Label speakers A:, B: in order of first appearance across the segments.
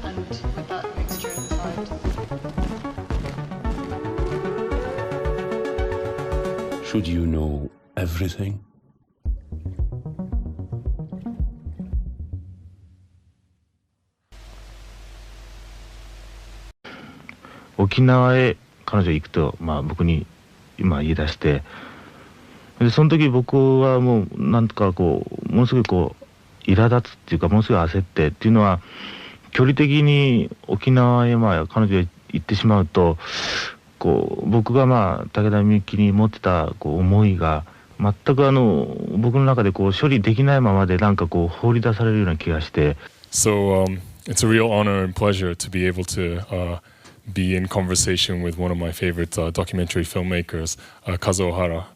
A: And with that mixture inside.
B: Should you know everything?
C: 沖縄へ彼女行くと、僕に今言い出して、でその時僕はもうなんとかものすごい苛立つっていうか、ものすごい焦ってっていうのは、距離的に沖縄へ彼女へ行ってしまうと、僕が武田美幸に持ってた思いが全く僕の中で処理できないままでなんか放り出されるような気がして。
D: So it's a real honor and pleasure to be able to be in conversation with one of my favorite documentary filmmakers, Kazuo Hara.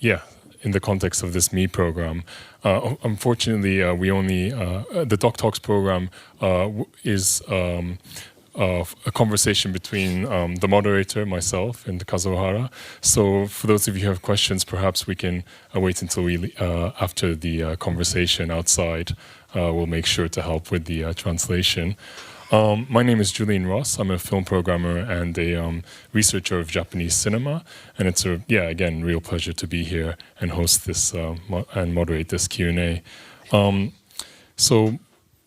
D: Yeah, in the context of this Me program. Unfortunately, we only, the Doc Talks program is a conversation between the moderator, myself, and Kazuo Hara. So for those of you who have questions, perhaps we can wait until after the conversation outside. We'll make sure to help with the translation. My name is Julian Ross. I'm a film programmer and a researcher of Japanese cinema, and it's again, real pleasure to be here and host this and moderate this Q&A. So,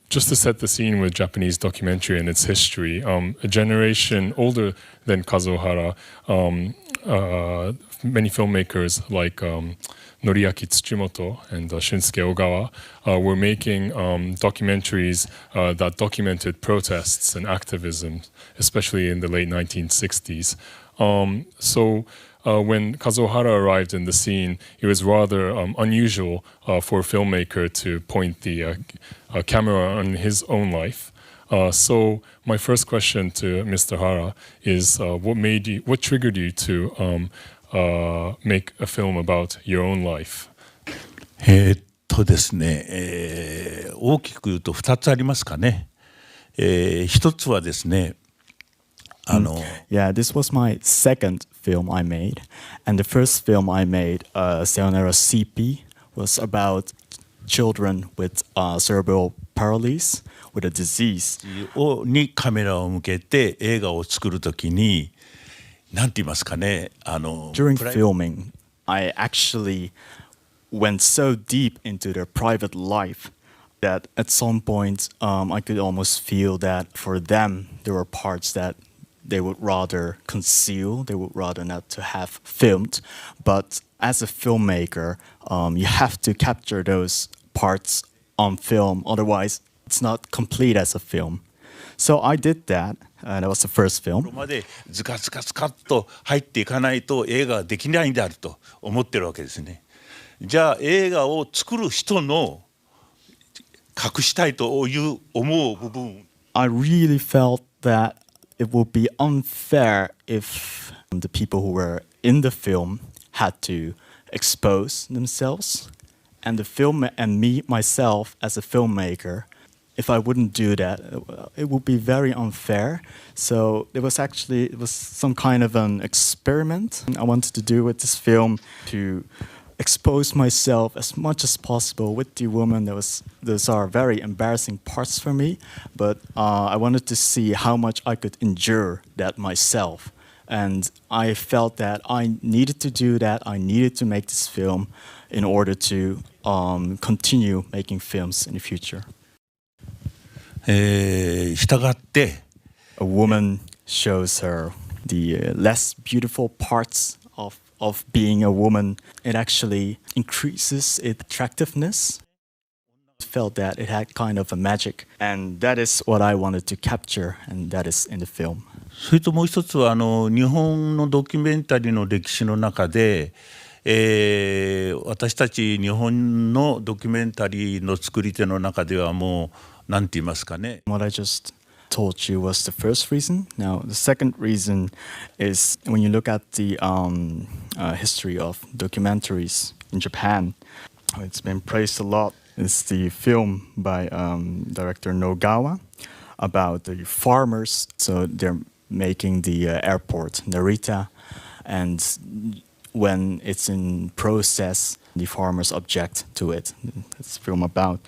D: just to set the scene with Japanese documentary and its history, a generation older than Kazuo Hara, many filmmakers like Noriaki Tsuchimoto and Shunsuke Ogawa were making documentaries that documented protests and activism, especially in the late 1960s. When Kazuo Hara arrived in the scene, it was rather unusual for a filmmaker to point the camera on his own life. So my first question to Mr. Hara is, what triggered you to make a film about your own life?
E: ですね、大きく言うと2つありますかね。一つはですね、
F: Yeah, this was my second film I made, and the first film I made, Sayonara CP, was about children with cerebral paralysis with a disease.
E: にカメラを向けて映画を作るときに、なんて言いますかね、
F: During filming, I actually went so deep into their private life that at some point I could almost feel that for them there were parts that they would rather conceal, they would rather not to have filmed. But as a filmmaker, you have to capture those parts on film, otherwise it's not complete as a film. So I did that, and that was the first film.
E: までズカズカズカッと入っていかないと映画ができないんであると思ってるわけですね。じゃあ映画を作る人の隠したいという思う部分。
F: I really felt that it would be unfair if the people who were in the film had to expose themselves, and the film and me myself as a filmmaker, if I wouldn't do that, it would be very unfair. So it was some kind of an experiment I wanted to do with this film, to expose myself as much as possible with the woman. Those are very embarrassing parts for me, but I wanted to see how much I could endure that myself. And I felt that I needed to do that. I needed to make this film in order to continue making films in the future.
E: 従って
F: A woman shows her the less beautiful parts of being a woman. It actually increases its attractiveness. I felt that it had kind of a magic, and that is what I wanted to capture, and that is in the film.
E: それともう一つは日本のドキュメンタリーの歴史の中で、私たち日本のドキュメンタリーの作り手の中ではもう何て言いますかね。
F: What I just told you was the first reason. Now, the second reason is when you look at the history of documentaries in Japan, it's been praised a lot. It's the film by director Nogawa about the farmers. So they're making the airport, Narita, and when it's in process, the farmers object to it. That's the film about.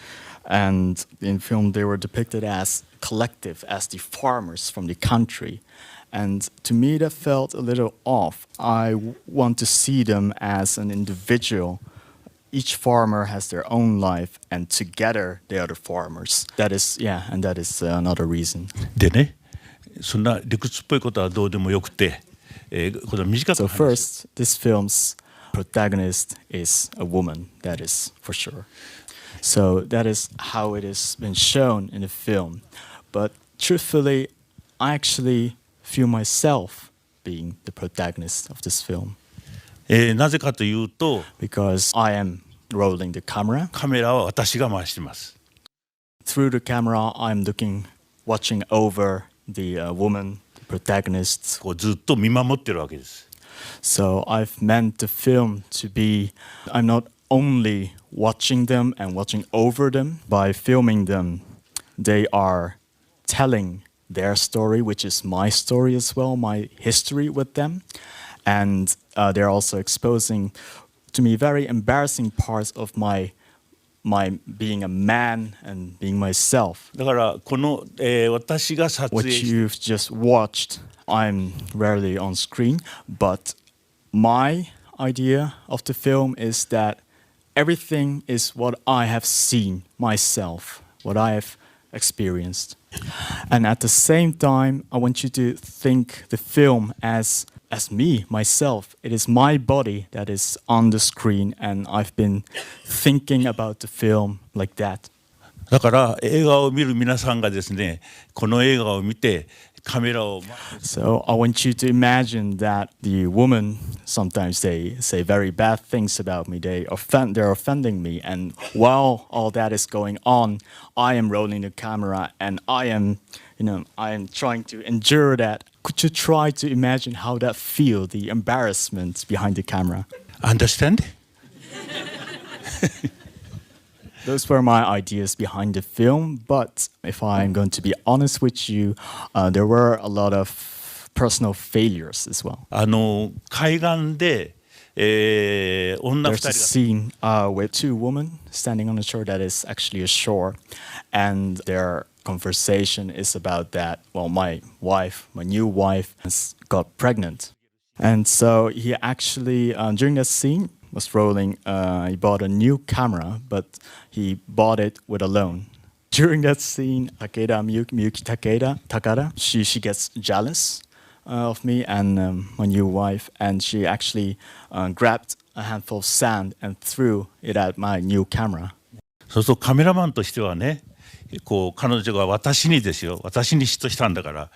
F: And in film, they were depicted as collective, as the farmers from the country. And to me, that felt a little off. I want to see them as an individual. Each farmer has their own life, and together they are the farmers. That is, yeah, and that is another reason.
E: でね、そんな理屈っぽいことはどうでもよくて、これは短く
F: So
E: 話す。
F: first, this film's protagonist is a woman, that is for sure. So that is how it has been shown in the film. But truthfully, I actually feel myself being the protagonist of this film
E: なぜかというと、
F: because I am rolling the camera.
E: カメラは私が回してます。
F: Through the camera, I'm watching over the woman, the protagonist.
E: こうずっと見守ってるわけです。
F: So I've meant the film to be, I'm not only watching them and watching over them. By filming them, they are telling their story, which is my story as well, my history with them. And they're also exposing to me very embarrassing parts of my being a man and being myself.
E: だからこの、私が撮影
F: What
E: し
F: you've just watched, I'm rarely on screen, but my idea of the film is that everything is what I have seen myself, what I have experienced. And at the same time, I want you to think the film as me, myself. It is my body that is on the screen, and I've been thinking about the film like that.
E: だから映画を見る皆さんがですね、この映画を見てカメラを
F: So I want you to imagine that the woman, sometimes they say very bad things about me. They're offending me. And while all that is going on, I am rolling the camera and I am trying to endure that. Could you try to imagine how that feels, the embarrassment behind the camera?
E: Understand?
F: Those were my ideas behind the film, but if I'm going to be honest with you, there were a lot of personal failures as well.
E: 海岸で、女
F: There's
E: 2
F: a
E: 人
F: scene with two women standing on the shore that is actually a shore, and their conversation is about that, well, my new wife has got pregnant. And so he actually, during that scene, was rolling, he bought a new camera, but he bought it with a loan. During that scene, Miyuki Takada, she gets jealous of me and my new wife, and she actually grabbed a handful of sand and threw it at my new camera.
E: そうそうカメラマンとしてはね、こう彼女が私にですよ、私に嫉妬したんだから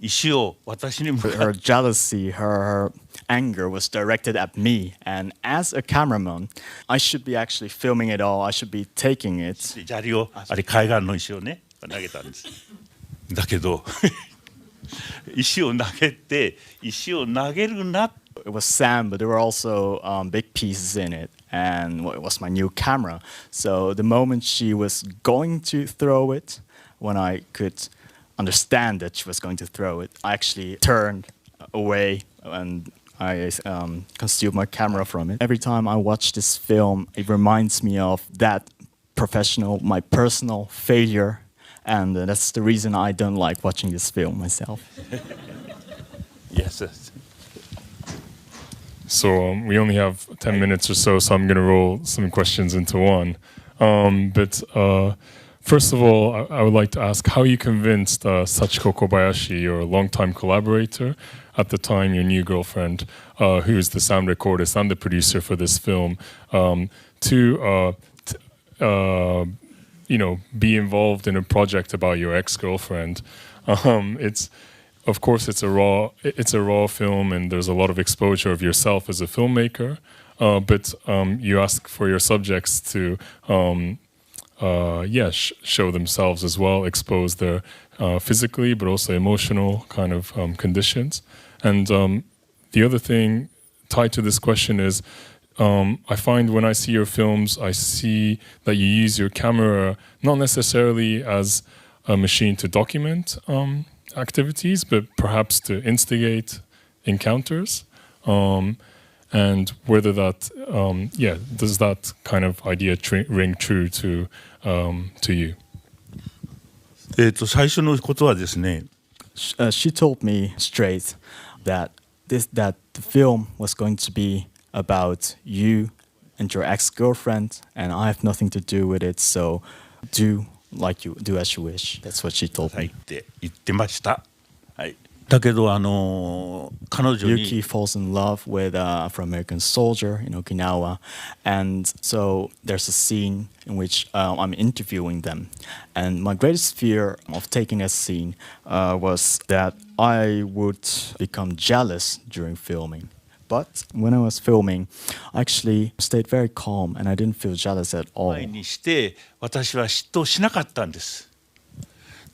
E: 石を私に向か
F: Her jealousy, her anger was directed at me, and as a cameraman, I should be actually filming it all. I should be taking it.
E: 砂利をあれ海岸の石をね投げたんです。だけど石を投げるな。
F: It was sand, but there were also big pieces in it, and it was my new camera. So the moment she was going to throw it, when I could understand that she was going to throw it, I actually turned away and I concealed my camera from it. Every time I watch this film, it reminds me of that my personal failure, and that's the reason I don't like watching this film myself.
E: Yes.
D: So we only have 10 minutes or so I'm going to roll some questions into one. But first of all, I would like to ask how you convinced Sachiko Kobayashi, your longtime collaborator, at the time your new girlfriend, who is the sound recordist and the producer for this film, to be involved in a project about your ex-girlfriend. Of course, it's a raw film, and there's a lot of exposure of yourself as a filmmaker. But you ask for your subjects to, show themselves as well, expose their physically, but also emotional kind of conditions. And the other thing tied to this question is, I find when I see your films, I see that you use your camera not necessarily as a machine to document activities, but perhaps to instigate encounters. And and whether that, does that kind of idea ring true to you?
E: 最初のことはですね、
F: She told me straight that that the film was going to be about you and your ex-girlfriend, and I have nothing to do with it. So do as you wish. That's what she told
E: はいっ
F: me.
E: て言ってました。はい。だけど彼女
F: Yuki
E: に
F: falls in love with an Afro-American soldier in Okinawa, and so there's a scene in which I'm interviewing them, and my greatest fear of taking a scene was that I would become jealous during filming. But when I was filming, I actually stayed very calm and I didn't feel jealous at all.
E: 前にして私は嫉妬しなかったんです。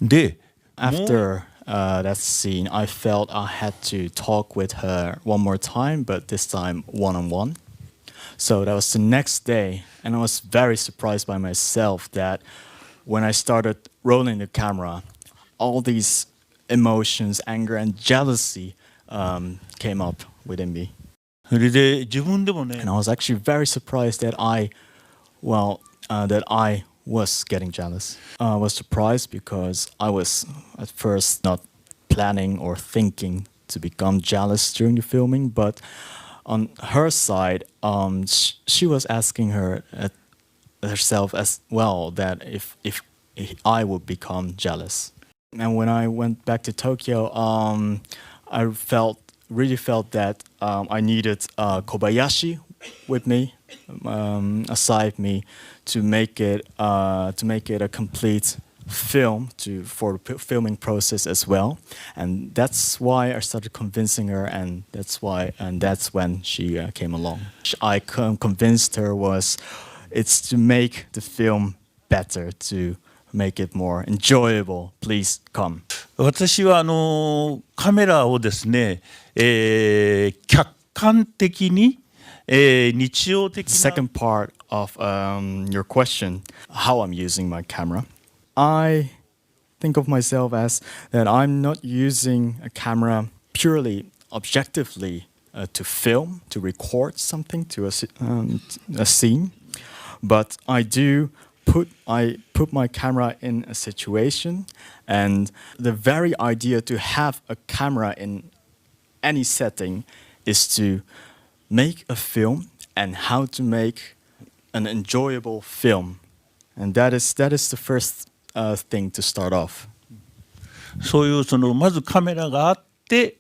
E: で、
F: After that scene, I felt I had to talk with her one more time, but this time one-on-one. So that was the next day, and I was very surprised by myself that when I started rolling the camera, all these emotions, anger, and jealousy came up within me.
E: それで自分でもね
F: And I was actually very surprised that I was getting jealous. I was surprised because I was at first not planning or thinking to become jealous during the filming, but on her side, she was asking herself as well that if I would become jealous. And when I went back to Tokyo, I really felt that I needed Kobayashi with me, aside me, to make it a complete film for the filming process as well. And that's why I started convincing her, and that's when she came along. I convinced her it's to make the film better, to make it more enjoyable. Please come.
E: 私はカメラをですね、客観的に、日常的
F: The
E: な
F: second part of your question, how I'm using my camera, I think of myself as that I'm not using a camera purely objectively to film, to record something, to a scene, but I put my camera in a situation, and the very idea to have a camera in any setting is to make a film and how to make an enjoyable film. And that is the first thing to start off.
E: そういうまずカメラがあって、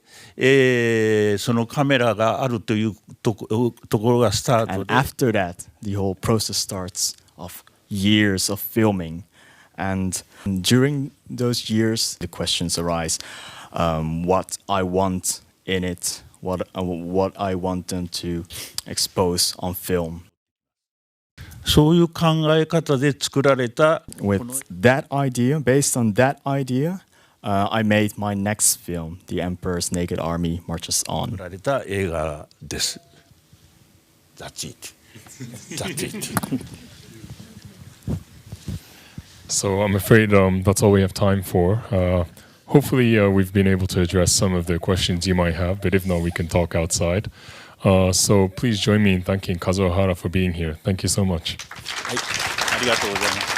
E: そのカメラがあるというところがスタート
F: And
E: で
F: after that, the whole process starts of years of filming. And during those years, the questions arise, what I want in it, what I want them to expose on film.
E: そういう考え方で作られた
F: With that idea, based on that idea, I made my next film, The Emperor's Naked Army Marches
E: 作
F: On.
E: られた映画です。That's it. That's it.
D: So I'm afraid that's all we have time for. Hopefully we've been able to address some of the questions you might have, but if not, we can talk outside. So please join me in thanking Kazuo Hara for being here. Thank you so much.
E: はい、ありがとうございます。